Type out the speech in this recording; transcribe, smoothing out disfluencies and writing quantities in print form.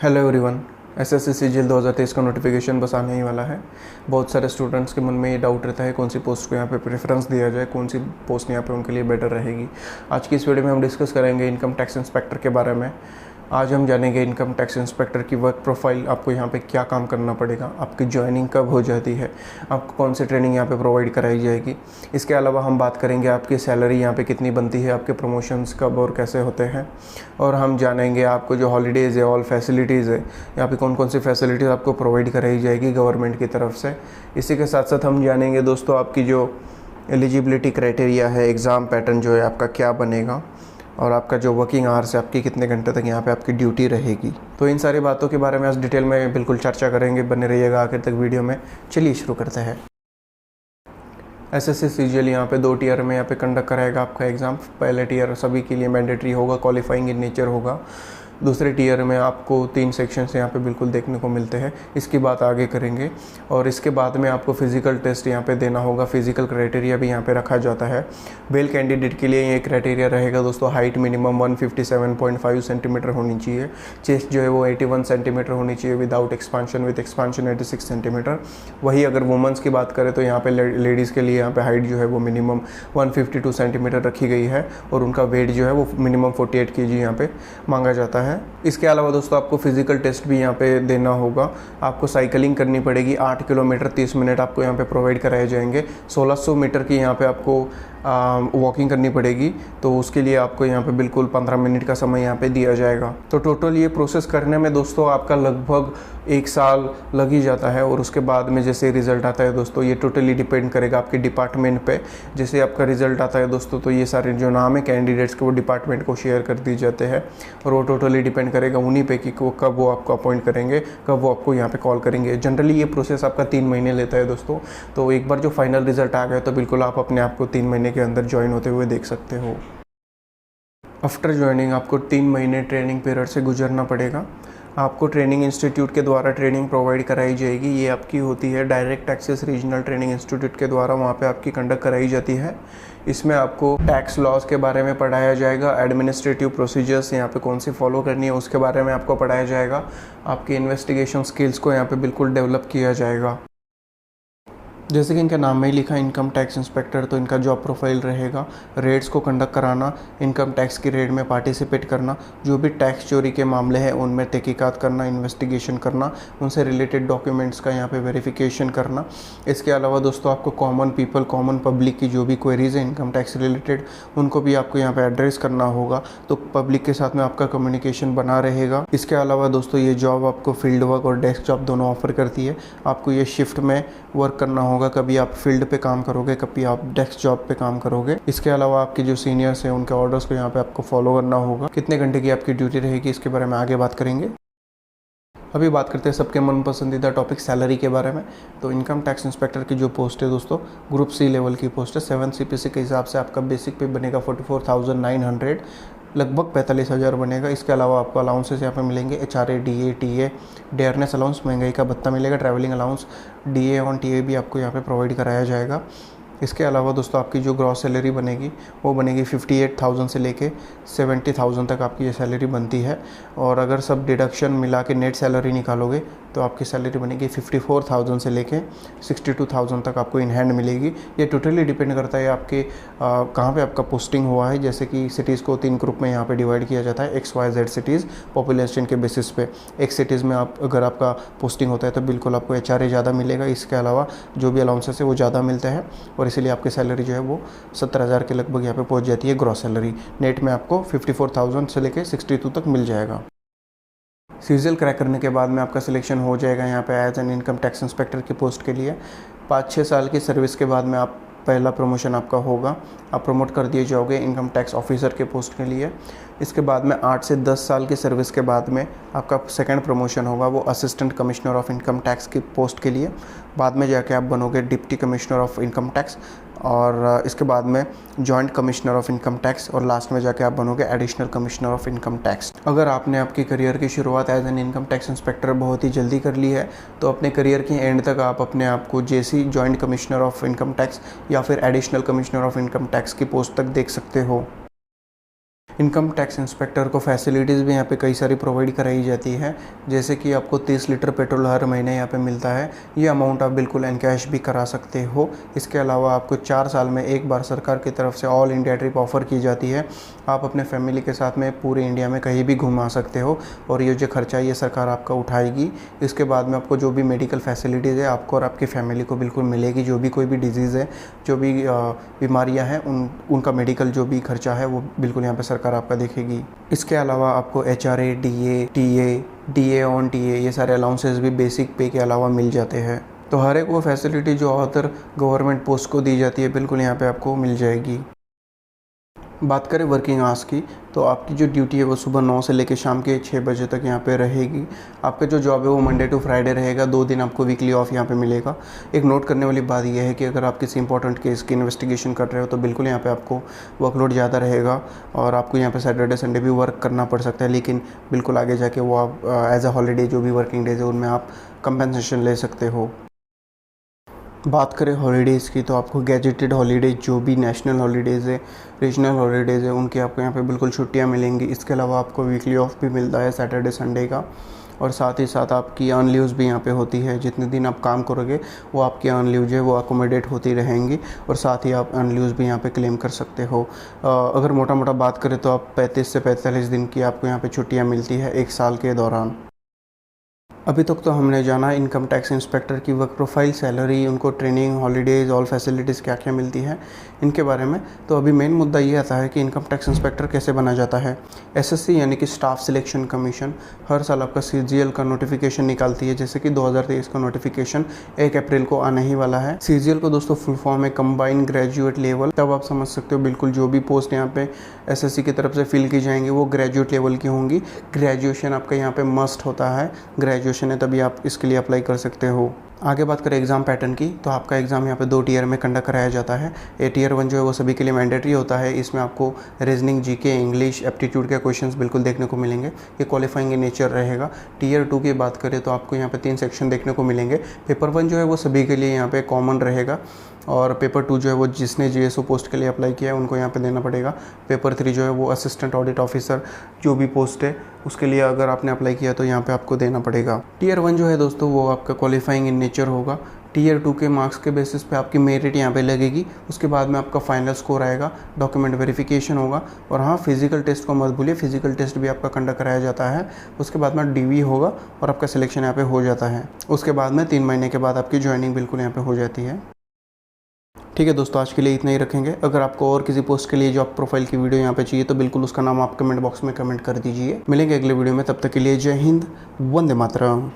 Hello everyone. SSC CGL 2023 का notification बस आने ही वाला है। बहुत सारे स्टूडेंट्स के मन में ये डाउट रहता है कौन सी पोस्ट को यहाँ पे प्रेफरेंस दिया जाए, कौन सी पोस्ट यहाँ पे उनके लिए बेटर रहेगी। आज की इस वीडियो में हम डिस्कस करेंगे इनकम टैक्स इंस्पेक्टर के बारे में। आज हम जानेंगे इनकम टैक्स इंस्पेक्टर की वर्क प्रोफाइल, आपको यहाँ पे क्या काम करना पड़ेगा, आपकी ज्वाइनिंग कब हो जाती है, आपको कौन सी ट्रेनिंग यहाँ पे प्रोवाइड कराई जाएगी। इसके अलावा हम बात करेंगे आपकी सैलरी यहाँ पे कितनी बनती है, आपके प्रमोशंस कब और कैसे होते हैं, और हम जानेंगे आपको जो हॉलीडेज़ है, ऑल फैसिलिटीज़ है, यहाँ पे कौन कौन सी फैसिलिटीज़ आपको प्रोवाइड कराई जाएगी गवर्नमेंट की तरफ से। इसी के साथ साथ हम जानेंगे दोस्तों आपकी जो एलिजिबिलिटी क्राइटेरिया है, एग्ज़ाम पैटर्न जो है आपका क्या बनेगा, और आपका जो वर्किंग आवर्स है आपकी कितने घंटे तक यहाँ पे आपकी ड्यूटी रहेगी। तो इन सारी बातों के बारे में आज डिटेल में बिल्कुल चर्चा करेंगे, बने रहिएगा आखिर तक वीडियो में। चलिए शुरू करते हैं। एसएससी सीजीएल यहाँ पे 2 टीयर में यहाँ पे कंडक्ट कराएगा आपका एग्ज़ाम। पहले टीयर सभी के लिए मैंडेटरी होगा, क्वालिफाइंग इन नेचर होगा। दूसरे टीयर में आपको 3 सेक्शंस यहाँ पे बिल्कुल देखने को मिलते हैं, इसकी बात आगे करेंगे। और इसके बाद में आपको फिज़िकल टेस्ट यहाँ पे देना होगा, फिज़िकल क्राइटेरिया भी यहाँ पे रखा जाता है। मेल कैंडिडेट के लिए ये क्राइटेरिया रहेगा दोस्तों, हाइट मिनिमम 157.5 सेंटीमीटर होनी चाहिए, चेस्ट जो है वो 81 सेंटीमीटर होनी चाहिए without expansion, with expansion 86 centimetre. वही अगर वुमेंस की बात करें तो यहाँ पे लेडीज़ के लिए यहाँ पे हाइट जो है वो मिनिमम 152 सेंटीमीटर रखी गई है, और उनका वेट जो है वो मिनिमम 48 kg यहाँ पे मांगा जाता है। इसके अलावा दोस्तों आपको फिजिकल टेस्ट भी यहाँ पे देना होगा। आपको साइकिलिंग करनी पड़ेगी, 8 किलोमीटर 30 मिनट आपको यहाँ पे प्रोवाइड कराए जाएंगे। 1600 मीटर की यहाँ पे आपको वॉकिंग करनी पड़ेगी, तो उसके लिए आपको यहाँ पे बिल्कुल 15 मिनट का समय यहाँ पे दिया जाएगा। तो टोटल ये प्रोसेस करने में दोस्तों आपका लगभग 1 साल लग ही जाता है, और उसके बाद में जैसे रिज़ल्ट आता है दोस्तों, ये टोटली डिपेंड करेगा आपके डिपार्टमेंट पे। जैसे आपका रिज़ल्ट आता है दोस्तों, तो ये सारे जो नाम है कैंडिडेट्स के वो डिपार्टमेंट को शेयर कर दिए जाते हैं, और वो टोटली डिपेंड करेगा उन्हीं पे कि कब वो आपको अपॉइंट करेंगे, कब वो आपको यहाँ पे कॉल करेंगे। जनरली ये प्रोसेस आपका 3 महीने लेता है दोस्तों। तो एक बार जो फाइनल रिजल्ट आ गया तो बिल्कुल आप अपने आप को 3 महीने के अंदर ज्वाइन होते हुए देख सकते हो। आफ्टर ज्वाइनिंग आपको 3 महीने ट्रेनिंग पीरियड से गुजरना पड़ेगा। आपको ट्रेनिंग इंस्टीट्यूट के द्वारा ट्रेनिंग प्रोवाइड कराई जाएगी। ये आपकी होती है direct access regional training institute के द्वारा, वहाँ पे आपकी कंडक्ट कराई जाती है। इसमें आपको टैक्स लॉज के बारे में पढ़ाया जाएगा, एडमिनिस्ट्रेटिव प्रोसीजर्स यहाँ पे कौन सी फॉलो करनी है उसके बारे में आपको पढ़ाया जाएगा। आपकी इन्वेस्टिगेशन स्किल्स को यहाँ पे बिल्कुल डेवलप किया जाएगा। जैसे कि इनका नाम में ही लिखा है इनकम टैक्स इंस्पेक्टर, तो इनका जॉब प्रोफाइल रहेगा रेड्स को कंडक्ट कराना, इनकम टैक्स की रेड में पार्टिसिपेट करना, जो भी टैक्स चोरी के मामले हैं उनमें तहकीकात करना, इन्वेस्टिगेशन करना, उनसे रिलेटेड डॉक्यूमेंट्स का यहाँ पे वेरिफिकेशन करना। इसके अलावा दोस्तों आपको कॉमन पीपल, कॉमन पब्लिक की जो भी क्वेरीज है इनकम टैक्स रिलेटेड, उनको भी आपको यहाँ पर एड्रेस करना होगा, तो पब्लिक के साथ में आपका कम्युनिकेशन बना रहेगा। इसके अलावा दोस्तों ये जॉब आपको फील्ड वर्क और डेस्क जॉब दोनों ऑफर करती है। आपको ये शिफ्ट में वर्क करना होगा, कभी आप फील्ड पे काम करोगे, कभी आप डेस्क जॉब पे काम करोगे। इसके अलावा आपके जो सीनियर्स हैं उनके ऑर्डर्स को यहाँ पे आपको फॉलो करना होगा। कितने घंटे की आपकी ड्यूटी रहेगी इसके बारे में आगे बात करेंगे। अभी बात करते हैं सबके मन पसंदीदा टॉपिक सैलरी के बारे में। तो इनकम टैक्स इंस्पेक्टर की जो पोस्ट है दोस्तों, ग्रुप सी लेवल की पोस्ट है। 7 CPC के हिसाब से आपका बेसिक पे बनेगा 44,900, लगभग 45,000 बनेगा। इसके अलावा आपको अलाउंसेस यहाँ पे मिलेंगे, HRA, DA, TA, dearness allowance, महंगाई का भत्ता मिलेगा, travelling allowance, DA on TA भी आपको यहाँ पे प्रोवाइड कराया जाएगा। इसके अलावा दोस्तों आपकी जो ग्रॉस सैलरी बनेगी वो बनेगी 58,000 से लेके 70,000 तक आपकी ये सैलरी बनती है। और अगर सब डिडक्शन मिला के नेट सैलरी निकालोगे तो आपकी सैलरी बनेगी 54,000 से लेके 62,000 तक आपको इन हैंड मिलेगी। ये टोटली डिपेंड करता है आपके कहाँ पे आपका पोस्टिंग हुआ है। जैसे कि सिटीज़ को 3 ग्रुप में यहाँ पे डिवाइड किया जाता है, XYZ सिटीज़ पॉपुलेशन के बेसिस पे। एक सिटीज़ में आप अगर आपका पोस्टिंग होता है तो बिल्कुल आपको HRA ज़्यादा मिलेगा। इसके अलावा जो भी अलाउंसेस है वो ज़्यादा मिलते हैं, और इसीलिए आपकी सैलरी जो है वो 70,000 के लगभग यहाँ पे पहुँच जाती है ग्रॉस सैलरी। नेट में आपको 54,000 से लेके 62 तक मिल जाएगा। सीजीएल क्रैक करने के बाद में आपका सिलेक्शन हो जाएगा यहाँ पे as an income tax inspector की पोस्ट के लिए। 5-6 साल की सर्विस के बाद में आप पहला प्रमोशन आपका होगा, आप प्रमोट कर दिए जाओगे इनकम टैक्स ऑफिसर के पोस्ट के लिए। इसके बाद में 8 से 10 साल की सर्विस के बाद में आपका सेकंड प्रमोशन होगा, वो assistant commissioner of income tax की पोस्ट के लिए। बाद में जाके आप बनोगे deputy commissioner of income tax, और इसके बाद में joint commissioner of income tax, और लास्ट में जाके आप बनोगे additional commissioner of income tax. अगर आपने आपकी करियर की शुरुआत as an income tax inspector बहुत ही जल्दी कर ली है तो अपने करियर की एंड तक आप अपने आप को JC joint commissioner of income tax या फिर additional commissioner of income tax की पोस्ट तक देख सकते हो। इनकम टैक्स इंस्पेक्टर को फैसिलिटीज़ भी यहाँ पे कई सारी प्रोवाइड कराई जाती है, जैसे कि आपको 30 लीटर पेट्रोल हर महीने यहाँ पे मिलता है। ये अमाउंट आप बिल्कुल एनकैश भी करा सकते हो। इसके अलावा आपको 4 साल में एक बार सरकार की तरफ से ऑल इंडिया ट्रिप ऑफ़र की जाती है। आप अपने फैमिली के साथ में पूरे इंडिया में कहीं भी घुमा सकते हो और ये जो खर्चा ये सरकार आपका उठाएगी। इसके बाद में आपको जो भी मेडिकल फैसिलिटीज़ है आपको और आपकी फैमिली को बिल्कुल मिलेगी। जो भी कोई भी डिजीज़ है, जो भी बीमारियाँ हैं, उनका मेडिकल जो भी खर्चा है वो बिल्कुल यहाँ पर सरकार आपका देखेगी। इसके अलावा आपको HRA, DA, TA, DA on TA ये सारे अलाउंसेस भी बेसिक पे के अलावा मिल जाते हैं। तो हर एक वो फैसिलिटी जो अदर गवर्नमेंट पोस्ट को दी जाती है बिल्कुल यहाँ पे आपको मिल जाएगी। बात करें वर्किंग आवर्स की, तो आपकी जो ड्यूटी है वो सुबह 9 से लेकर शाम के 6 बजे तक यहाँ पे रहेगी। आपका जो जॉब है वो मंडे टू फ्राइडे रहेगा। 2 दिन आपको वीकली ऑफ यहाँ पे मिलेगा। एक नोट करने वाली बात यह है कि अगर आप किसी इंपॉर्टेंट केस की इन्वेस्टिगेशन कर रहे हो तो बिल्कुल यहाँ पे आपको वर्कलोड ज़्यादा रहेगा और आपको यहाँ पे सैटरडे संडे भी वर्क करना पड़ सकता है, लेकिन बिल्कुल आगे जाके वो आप एज अ हॉलीडे जो भी वर्किंग डेज है उनमें आप कंपनसेशन ले सकते हो। बात करें हॉलीडेज़ की, तो आपको गैजेटेड हॉलीडेज जो भी नेशनल हॉलीडेज़ है, रीजनल हॉलीडेज़ है, उनकी आपको यहाँ पे बिल्कुल छुट्टियाँ मिलेंगी। इसके अलावा आपको वीकली ऑफ भी मिलता है सैटरडे संडे का, और साथ ही साथ आपकी अर्न लीव्स भी यहाँ पे होती है। जितने दिन आप काम करोगे वो आपकी अर्न लीव्स है वो अकोमोडेट होती रहेंगी और साथ ही आप अर्न लीव्स भी यहाँ पे क्लेम कर सकते हो। अगर मोटा मोटा बात करें तो आप 35 से 45 दिन की आपको यहाँ पे छुट्टियाँ मिलती है 1 साल के दौरान। अभी तक तो हमने जाना इनकम टैक्स इंस्पेक्टर की वर्क प्रोफाइल, सैलरी, उनको ट्रेनिंग, हॉलीडेज़, ऑल फैसिलिटीज़ क्या क्या मिलती हैं इनके बारे में। तो अभी मेन मुद्दा ये आता है कि इनकम टैक्स इंस्पेक्टर कैसे बना जाता है। SSC यानी कि स्टाफ सिलेक्शन कमीशन हर साल आपका CGL का नोटिफिकेशन निकालती है। जैसे कि 2023 का नोटिफिकेशन 1 अप्रैल को आने ही वाला है। CGL को दोस्तों फुल फॉर्म है कंबाइंड ग्रेजुएट लेवल। तब आप समझ सकते हो बिल्कुल जो भी पोस्ट यहाँ पे SSC की तरफ से फिल की जाएंगी वो ग्रेजुएट लेवल की होंगी। ग्रेजुएशन आपका यहाँ पे मस्ट होता है, ग्रेजुएशन है तभी आप इसके लिए अप्लाई कर सकते हो। आगे बात करें एग्ज़ाम पैटर्न की, तो आपका एग्ज़ाम यहाँ पे 2 टीयर में कंडक्ट कराया जाता है। टीयर 1 जो है वो सभी के लिए मैंडेटरी होता है। इसमें आपको रीजनिंग, GK, इंग्लिश, एप्टीट्यूड के क्वेश्चंस बिल्कुल देखने को मिलेंगे। ये क्वालिफाइंग इन नेचर रहेगा। टीयर 2 की बात करें तो आपको यहाँ पे 3 सेक्शन देखने को मिलेंगे। पेपर 1 जो है वो सभी के लिए यहाँ पे कॉमन रहेगा और पेपर 2 जो है वो जिसने GSO पोस्ट के लिए अप्लाई किया है उनको यहाँ पे देना पड़ेगा। पेपर 3 जो है वो असिस्टेंट ऑडिट ऑफिसर जो भी पोस्ट है उसके लिए अगर आपने अप्लाई किया तो यहाँ पे आपको देना पड़ेगा। टीयर 1 जो है दोस्तों वो आपका क्वालिफाइंग इन नेचर होगा। टीयर 2 के मार्क्स के बेसिस पे आपकी मेरिट यहाँ पे लगेगी। उसके बाद में आपका फाइनल स्कोर आएगा, डॉक्यूमेंट वेरिफिकेशन होगा और हाँ, फिजिकल टेस्ट को मत भूलिए, फिजिकल टेस्ट भी आपका कंडक्ट कराया जाता है। उसके बाद में DV होगा और आपका सिलेक्शन यहाँ पे हो जाता है। उसके बाद में 3 महीने के बाद आपकी ज्वाइनिंग बिल्कुल यहाँ पे हो जाती है। ठीक है दोस्तों, आज के लिए इतना ही रखेंगे। अगर आपको और किसी पोस्ट के लिए जॉब प्रोफाइल की वीडियो यहाँ पे चाहिए तो बिल्कुल उसका नाम आप कमेंट बॉक्स में कमेंट कर दीजिए। मिलेंगे अगले वीडियो में, तब तक के लिए जय हिंद, वंदे मातरम।